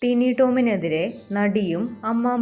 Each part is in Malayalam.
ടിനി ടോമിനെതിരെ നടിയും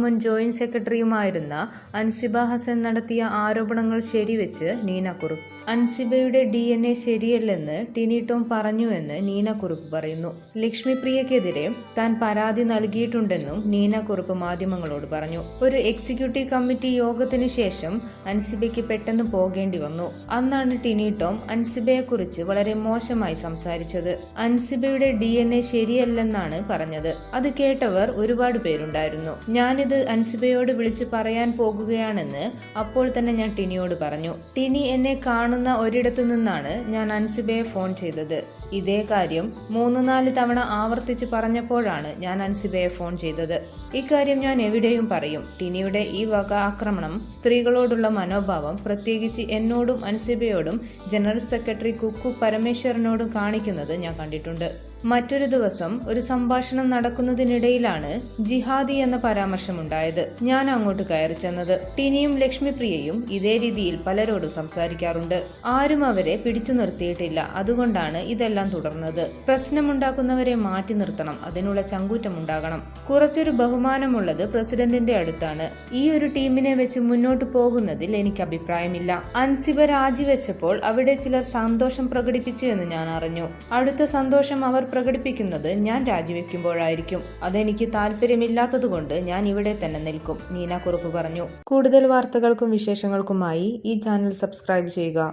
മുൻ ജോയിന്റ് സെക്രട്ടറിയുമായിരുന്ന അൻസിബ ഹസൻ നടത്തിയ ആരോപണങ്ങൾ ശരിവെച്ച് നീന കുറുപ്പ്. അൻസിബയുടെ DNA ശരിയല്ലെന്ന് ടിനി ടോം പറഞ്ഞുവെന്ന് നീന കുറുപ്പ് പറയുന്നു. ലക്ഷ്മിപ്രിയക്കെതിരെ താൻ പരാതി നൽകിയിട്ടുണ്ടെന്നും നീന കുറുപ്പ് മാധ്യമങ്ങളോട് പറഞ്ഞു. ഒരു എക്സിക്യൂട്ടീവ് കമ്മിറ്റി യോഗത്തിനു ശേഷം അൻസിബയ്ക്ക് പെട്ടെന്ന് പോകേണ്ടി വന്നു. അന്നാണ് ടിനി ടോം അൻസിബയെക്കുറിച്ച് വളരെ മോശമായി സംസാരിച്ചത്. അൻസിബയുടെ DNA ശരിയല്ലെന്നാണ് പറഞ്ഞത്. അത് കേട്ടവർ ഒരുപാട് പേരുണ്ടായിരുന്നു. ഞാനിത് അൻസിബയോട് വിളിച്ച് പറയാൻ പോകുകയാണെന്ന് അപ്പോൾ തന്നെ ഞാൻ ടിനിയോട് പറഞ്ഞു. ടിനി എന്നെ കാണുന്ന ഒരിടത്തു നിന്നാണ് ഞാൻ അൻസിബയെ ഫോൺ ചെയ്തത്. ഇതേ കാര്യം 3-4 തവണ ആവർത്തിച്ച് പറഞ്ഞപ്പോഴാണ് ഞാൻ അൻസിബയെ ഫോൺ ചെയ്തത്. ഇക്കാര്യം ഞാൻ എവിടെയും പറയും. ടിനിയുടെ ഈ വക ആക്രമണം, സ്ത്രീകളോടുള്ള മനോഭാവം, പ്രത്യേകിച്ച് എന്നോടും അൻസിബയോടും ജനറൽ സെക്രട്ടറി കുക്കു പരമേശ്വരനോടും കാണിക്കുന്നത് ഞാൻ കണ്ടിട്ടുണ്ട്. മറ്റൊരു ദിവസം ഒരു സംഭാഷണം നടക്കുന്നതിനിടയിലാണ് ജിഹാദി എന്ന പരാമർശമുണ്ടായത്. ഞാൻ അങ്ങോട്ട് കയറി ചെന്നത്. ടിനിയും ലക്ഷ്മിപ്രിയയും ഇതേ രീതിയിൽ പലരോടും സംസാരിക്കാറുണ്ട്. ആരും അവരെ പിടിച്ചു നിർത്തിയിട്ടില്ല. അതുകൊണ്ടാണ് ഇതെല്ലാം തുടർന്നത്. പ്രശ്നമുണ്ടാക്കുന്നവരെ മാറ്റി നിർത്തണം. അതിനുള്ള ചങ്കൂറ്റമുണ്ടാകണം. കുറച്ചൊരു ബഹുമാനമുള്ളത് പ്രസിഡന്റിന്റെ അടുത്താണ്. ഈ ഒരു ടീമിനെ വെച്ച് മുന്നോട്ട് പോകുന്നതിൽ എനിക്ക് അഭിപ്രായമില്ല. അൻസിബ രാജിവെച്ചപ്പോൾ അവിടെ ചിലർ സന്തോഷം പ്രകടിപ്പിച്ചു എന്ന് ഞാൻ അറിഞ്ഞു. അടുത്ത സന്തോഷം അവർ പ്രകടിപ്പിക്കുന്നത് ഞാൻ രാജിവെക്കുമ്പോഴായിരിക്കും. അതെനിക്ക് താല്പര്യമില്ലാത്തതുകൊണ്ട് ഞാൻ ഇവിടെ തന്നെ നിൽക്കും, നീന കുറുപ്പ് പറഞ്ഞു. കൂടുതൽ വാർത്തകൾക്കും വിശേഷങ്ങൾക്കുമായി ഈ ചാനൽ സബ്സ്ക്രൈബ് ചെയ്യുക.